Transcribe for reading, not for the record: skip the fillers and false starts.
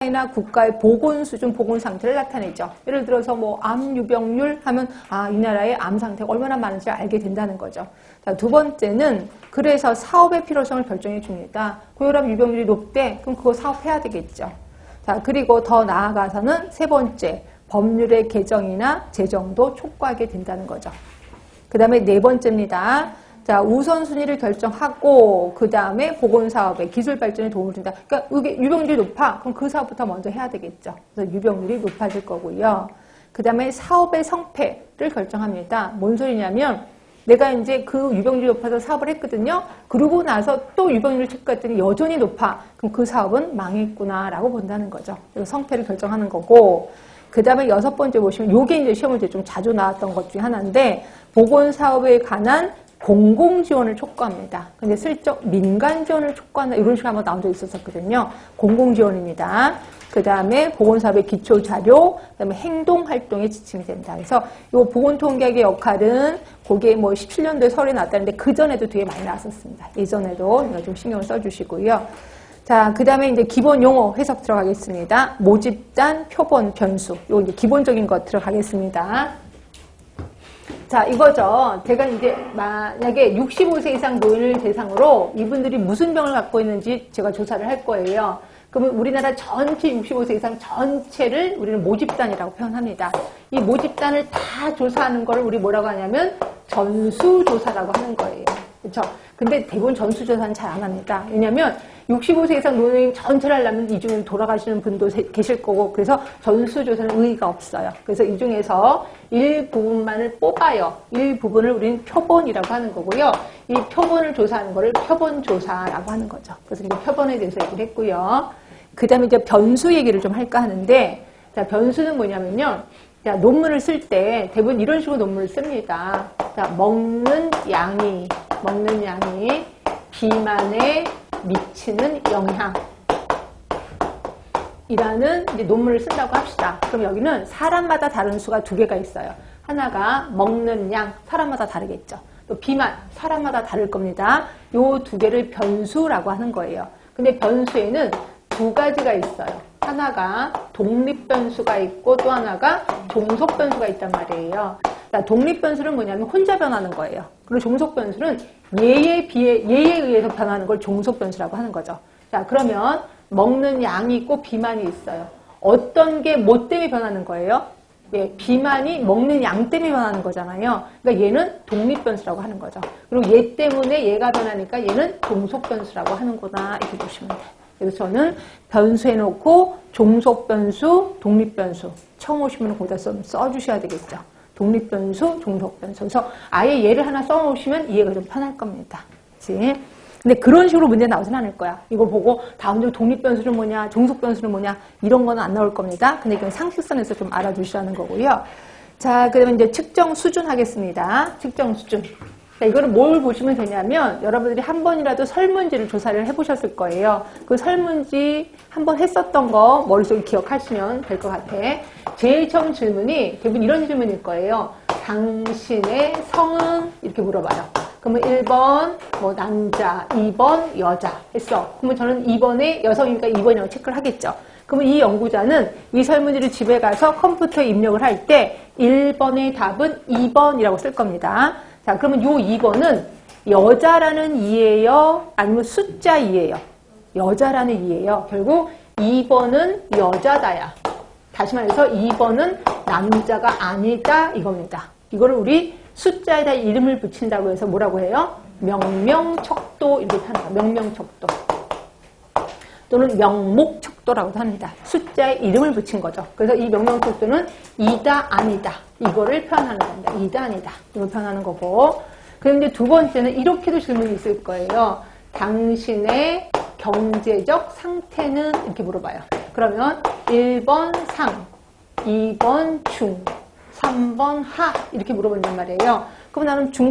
나 국가의 보건 수준, 보건 상태를 나타내죠. 예를 들어서 뭐 암 유병률 하면 이 나라의 암 상태가 얼마나 많은지 알게 된다는 거죠. 자, 두 번째는 그래서 사업의 필요성을 결정해 줍니다. 고혈압 유병률이 높대? 그럼 그거 사업해야 되겠죠. 자, 그리고 더 나아가서는 세 번째, 법률의 개정이나 제정도 촉구하게 된다는 거죠. 그 다음에 네 번째입니다. 자, 우선순위를 결정하고 그 다음에 보건사업의 기술 발전에 도움을 준다. 그러니까 이게 유병률이 높아. 그럼 그 사업부터 먼저 해야 되겠죠. 그래서 유병률이 높아질 거고요. 그 다음에 사업의 성패를 결정합니다. 뭔 소리냐면 내가 이제 그 유병률이 높아서 사업을 했거든요. 그러고 나서 또 유병률을 체크했더니 여전히 높아. 그럼 그 사업은 망했구나라고 본다는 거죠. 그래서 성패를 결정하는 거고. 그 다음에 여섯 번째 보시면 요게 이제 시험 문제 좀 자주 나왔던 것 중에 하나인데 보건사업에 관한 공공지원을 촉구합니다. 근데 슬쩍 민간지원을 촉구한다 이런 식으로 한번 나온 적이 있었거든요. 공공지원입니다. 그 다음에 보건사업의 기초자료, 그 다음에 행동활동에 지침이 된다. 그래서 이 보건통계학의 역할은 그게 뭐 17년도에 서울에 나왔다는데 그전에도 되게 많이 나왔었습니다. 예전에도 이거 좀 신경을 써주시고요. 자, 그 다음에 이제 기본 용어 해석 들어가겠습니다. 모집단, 표본, 변수. 요 이제 기본적인 것 들어가겠습니다. 자, 이거죠. 제가 이제 만약에 65세 이상 노인을 대상으로 이분들이 무슨 병을 갖고 있는지 제가 조사를 할 거예요. 그러면 우리나라 전체 65세 이상 전체를 우리는 모집단이라고 표현합니다. 이 모집단을 다 조사하는 걸 우리 뭐라고 하냐면 전수조사라고 하는 거예요. 그렇죠? 근데 대부분 전수조사는 잘 안 합니다. 왜냐하면 65세 이상 노인 전체를 하려면 이 중에 돌아가시는 분도 계실 거고 그래서 전수조사는 의의가 없어요. 그래서 이 중에서 일부분만을 뽑아요. 일부분을 우리는 표본이라고 하는 거고요. 이 표본을 조사하는 거를 표본조사라고 하는 거죠. 그래서 이제 표본에 대해서 얘기를 했고요. 그 다음에 이제 변수 얘기를 좀 할까 하는데 자, 변수는 뭐냐면요. 자, 논문을 쓸 때 대부분 이런 식으로 논문을 씁니다. 자, 먹는 양이 비만에 미치는 영향 이라는 이제 논문을 쓴다고 합시다. 그럼 여기는 사람마다 다른 수가 두 개가 있어요. 하나가 먹는 양, 사람마다 다르겠죠. 또 비만, 사람마다 다를 겁니다. 요 두 개를 변수라고 하는 거예요. 근데 변수에는 두 가지가 있어요. 하나가 독립변수가 있고 또 하나가 종속변수가 있단 말이에요. 자, 독립변수는 뭐냐면 혼자 변하는 거예요. 그리고 종속변수는 얘에 의해서 변하는 걸 종속변수라고 하는 거죠. 자, 그러면 먹는 양이 있고 비만이 있어요. 어떤 게 뭐 때문에 변하는 거예요? 예, 비만이 먹는 양 때문에 변하는 거잖아요. 그러니까 얘는 독립변수라고 하는 거죠. 그리고 얘 때문에 얘가 변하니까 얘는 종속변수라고 하는구나 이렇게 보시면 돼요. 그래서 저는 변수 해놓고 종속변수, 독립변수 처음 오시면 거기다 써주셔야 되겠죠. 독립변수, 종속변수. 그래서 아예 얘를 하나 써놓으시면 이해가 좀 편할 겁니다. 그치? 근데 그런 식으로 문제 나오진 않을 거야. 이거 보고 다음 주 독립변수는 뭐냐, 종속변수는 뭐냐 이런 거는 안 나올 겁니다. 근데 이건 상식선에서 좀 알아두시라는 거고요. 자, 그러면 이제 측정 수준 하겠습니다. 측정 수준. 자, 이거를 뭘 보시면 되냐면 여러분들이 한 번이라도 설문지를 조사를 해보셨을 거예요. 그 설문지 한 번 했었던 거 머릿속에 기억하시면 될 것 같아. 제일 처음 질문이 대부분 이런 질문일 거예요. 당신의 성은? 이렇게 물어봐요. 그러면 1번 뭐 남자, 2번 여자 했어. 그러면 저는 2번에 여성이니까 2번이라고 체크를 하겠죠. 그러면 이 연구자는 이 설문지를 집에 가서 컴퓨터에 입력을 할 때 1번의 답은 2번이라고 쓸 겁니다. 자, 그러면 요 2번은 여자라는 이예요? 아니면 숫자 이예요? 여자라는 이예요. 결국 2번은 여자다야. 다시 말해서 2번은 남자가 아니다 이겁니다. 이거를 우리 숫자에다 이름을 붙인다고 해서 뭐라고 해요? 명명척도 이렇게 합니다. 명명척도. 또는 명목척도라고도 합니다. 숫자에 이름을 붙인 거죠. 그래서 이 명명척도는 이다 아니다 이거를 표현하는 겁니다. 이다 아니다 이걸 표현하는 거고. 그런데 두 번째는 이렇게도 질문이 있을 거예요. 당신의 경제적 상태는? 이렇게 물어봐요. 그러면 1번 상, 2번 중, 3번 하 이렇게 물어본단 말이에요. 그럼 나는 중